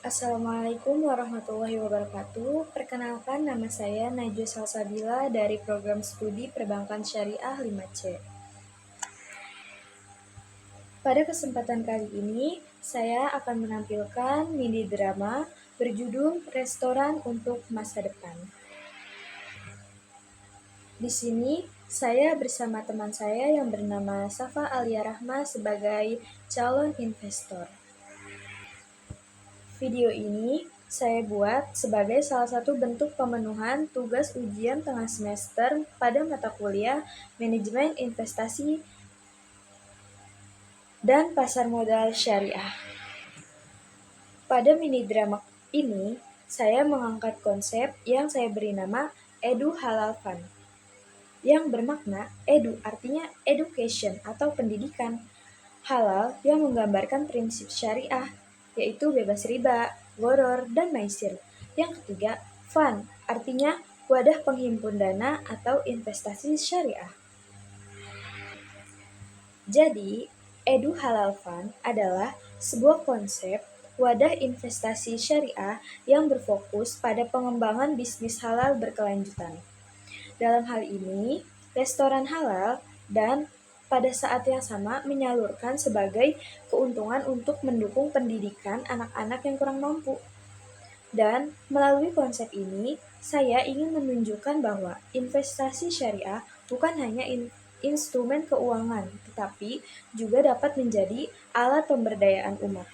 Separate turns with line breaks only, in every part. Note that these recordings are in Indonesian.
Assalamualaikum warahmatullahi wabarakatuh. Perkenalkan, nama saya Najwa Salsabila dari Program Studi Perbankan Syariah 5C. Pada kesempatan kali ini, saya akan menampilkan mini drama berjudul Restoran untuk Masa Depan. Di sini, saya bersama teman saya yang bernama Safa Alia Rahma sebagai calon investor. Video ini saya buat sebagai salah satu bentuk pemenuhan tugas ujian tengah semester pada mata kuliah Manajemen Investasi dan Pasar Modal Syariah. Pada mini drama ini, saya mengangkat konsep yang saya beri nama Edu Halal Fun. Yang bermakna edu artinya education atau pendidikan. Halal yang menggambarkan prinsip syariah, yaitu bebas riba, gharar, dan maisir. Yang ketiga, fun, artinya wadah penghimpun dana atau investasi syariah. Jadi, Edu Halal Fund adalah sebuah konsep wadah investasi syariah yang berfokus pada pengembangan bisnis halal berkelanjutan. Dalam hal ini, restoran halal dan pada saat yang sama menyalurkan sebagai keuntungan untuk mendukung pendidikan anak-anak yang kurang mampu. Dan melalui konsep ini, saya ingin menunjukkan bahwa investasi syariah bukan hanya instrumen keuangan, tetapi juga dapat menjadi alat pemberdayaan umat.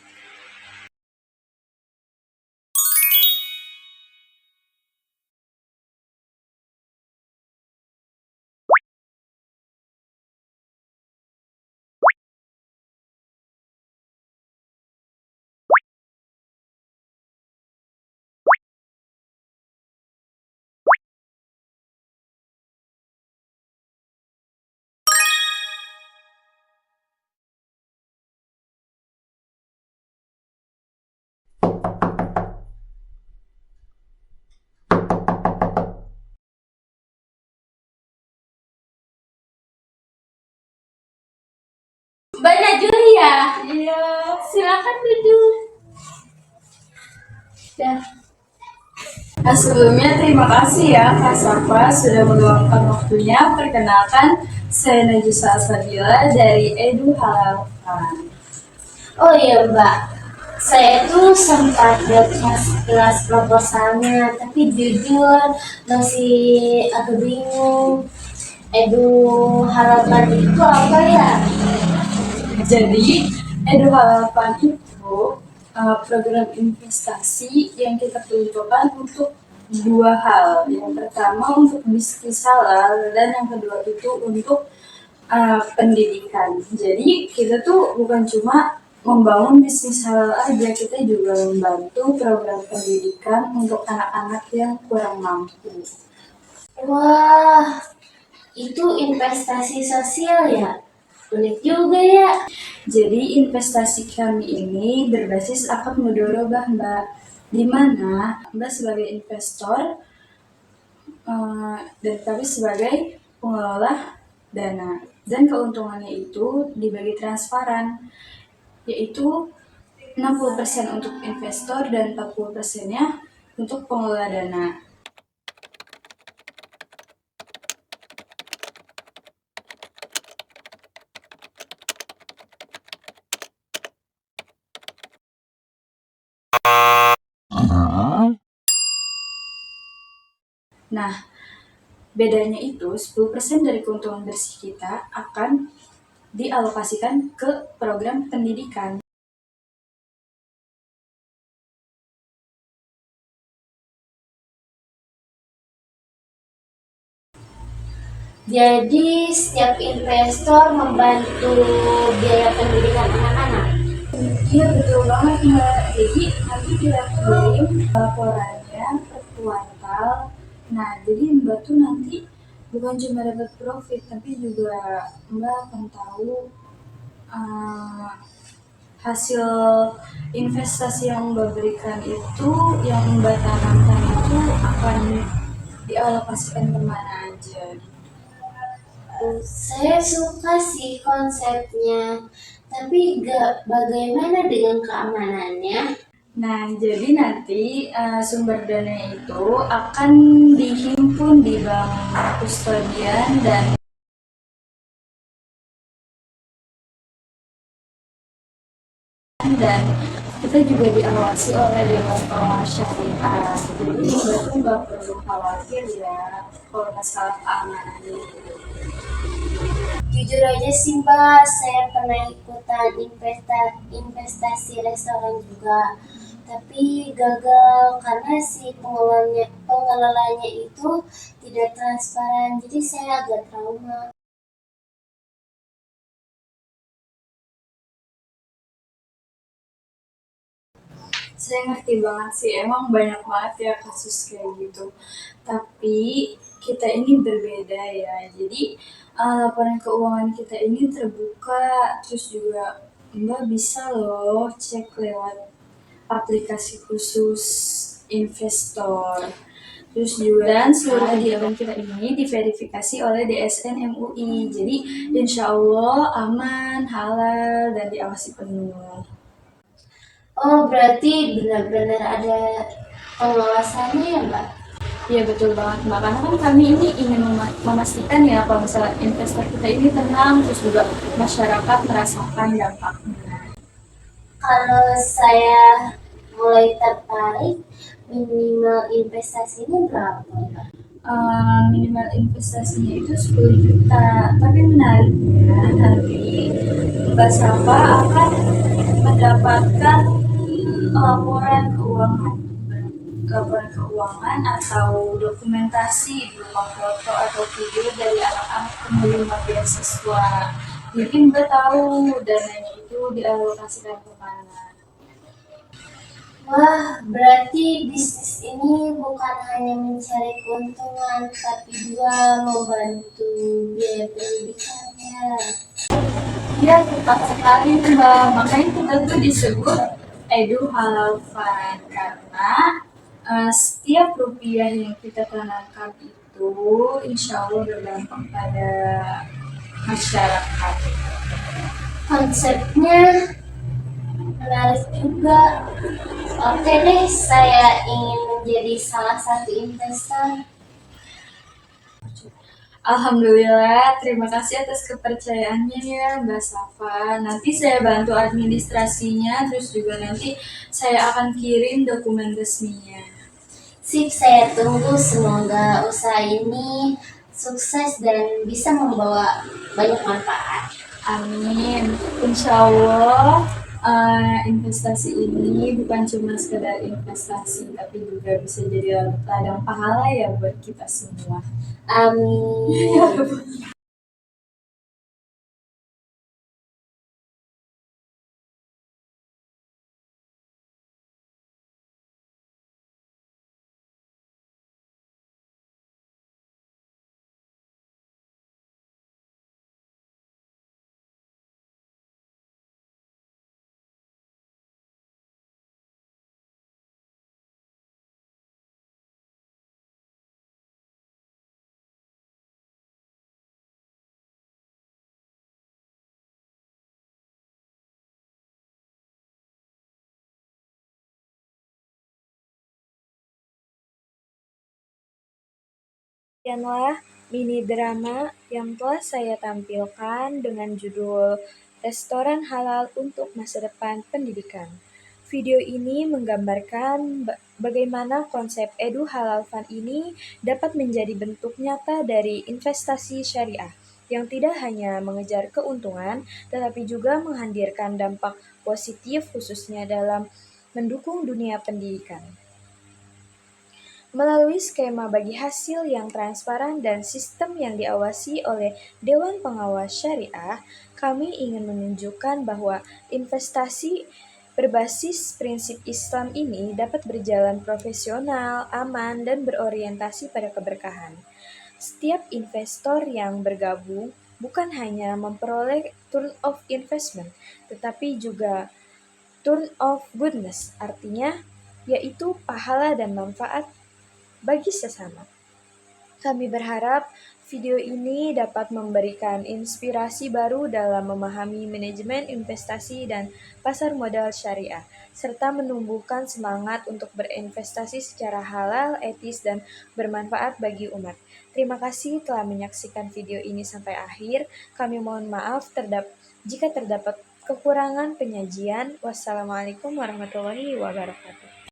Banyak juri ya?
Iya.
Silakan duduk. Ya.
Sebelumnya terima kasih ya Kak Safa sudah meluangkan waktunya. Perkenalkan, saya Najwa Salsabila dari Edu Halal Fund.
Oh iya Mbak, saya tuh sempat lihat kelas proposalnya, tapi jujur masih agak bingung. Edu harapan itu apa ya?
Jadi, Edu Halal Fund itu program investasi yang kita peruntukkan untuk dua hal. Yang pertama untuk bisnis halal dan yang kedua itu untuk pendidikan. Jadi kita tuh bukan cuma membangun bisnis halal aja, kita juga membantu program pendidikan untuk anak-anak yang kurang mampu.
Wah, itu investasi sosial ya? Unik juga ya.
Jadi investasi kami ini berbasis akad mudharabah Mbak, di mana Mbak sebagai investor dan kami sebagai pengelola dana. Dan keuntungannya itu dibagi transparan, yaitu 60% untuk investor dan 40%-nya untuk pengelola dana. Nah, bedanya itu 10% dari keuntungan bersih kita akan dialokasikan ke program pendidikan.
Jadi setiap investor membantu biaya pendidikan anak-anak.
Iya betul banget Mbak. Jadi nanti kita kirim laporannya per kuartal. Nah, jadi Mbak tuh nanti bukan cuma dapat profit, tapi juga Mbak akan tahu hasil investasi yang Mbak berikan itu, yang Mbak tanamkan itu akan dialokasikan kemana aja.
Saya suka sih konsepnya, tapi bagaimana dengan keamanannya?
Nah, jadi nanti sumber dana itu akan dihimpun di bank kustodian dan kita juga diawasi oleh Dewan Pengawas Syariah. Jadi kita tuh nggak perlu khawatir ya kalau masalah keamanan ini.
Jujur aja sih Mbak, saya pernah ikutan investasi restoran juga. Tapi gagal karena si pengelolanya itu tidak transparan. Jadi saya agak trauma.
Saya ngerti banget sih, emang banyak banget ya kasus kayak gitu. Tapi kita ini berbeda ya. Jadi laporan keuangan kita ini terbuka, terus juga Mbak bisa loh cek lewat aplikasi khusus investor. Terus juga dan seluruh kegiatan kita ini diverifikasi oleh DSN MUI. Jadi insya Allah aman, halal, dan diawasi penuh.
Oh, berarti benar-benar ada pengawasannya ya Mbak?
Iya betul banget Mbak, karena kan kami ini ingin memastikan ya kalau misalnya investor kita ini tenang, terus juga masyarakat merasakan dampaknya.
Kalau saya mulai tertarik, minimal investasinya berapa Mbak?
Minimal investasinya itu 10 juta, tapi menariknya nanti Mbak Safa akan mendapatkan laporan keuangan laporan keuangan atau dokumentasi berupa foto atau video dari anak-anak penerima beasiswa. Jadi Mbak tahu dananya itu dialokasikan kemana.
Wah, berarti bisnis ini bukan hanya mencari keuntungan, tapi juga membantu biaya pendidikannya.
Ya, tepat sekali Mbak. Makanya kita tuh disebut Edu Halal Fund karena setiap rupiah yang kita tanamkan itu insya Allah berdampak pada masyarakat.
Konsepnya menarik juga. Oke deh, saya ingin menjadi salah satu investor.
Alhamdulillah, terima kasih atas kepercayaannya ya Mbak Safa. Nanti saya bantu administrasinya, terus juga nanti saya akan kirim dokumen resminya.
Sip, saya tunggu. Semoga usaha ini sukses dan bisa membawa banyak manfaat.
Amin. Insya Allah investasi ini bukan cuma sekedar investasi, tapi juga bisa jadi ladang pahala ya buat kita semua.
Amin.
Sekianlah mini drama yang telah saya tampilkan dengan judul Restoran Halal untuk Masa Depan Pendidikan. Video ini menggambarkan bagaimana konsep Edu Halal Fund ini dapat menjadi bentuk nyata dari investasi syariah yang tidak hanya mengejar keuntungan, tetapi juga menghadirkan dampak positif khususnya dalam mendukung dunia pendidikan. Melalui skema bagi hasil yang transparan dan sistem yang diawasi oleh Dewan Pengawas Syariah, kami ingin menunjukkan bahwa investasi berbasis prinsip Islam ini dapat berjalan profesional, aman, dan berorientasi pada keberkahan. Setiap investor yang bergabung bukan hanya memperoleh turn of investment, tetapi juga turn of goodness, artinya yaitu pahala dan manfaat bagi sesama. Kami berharap video ini dapat memberikan inspirasi baru dalam memahami manajemen investasi dan pasar modal syariah, serta menumbuhkan semangat untuk berinvestasi secara halal, etis, dan bermanfaat bagi umat. Terima kasih telah menyaksikan video ini sampai akhir. Kami mohon maaf jika terdapat kekurangan penyajian. Wassalamualaikum warahmatullahi wabarakatuh.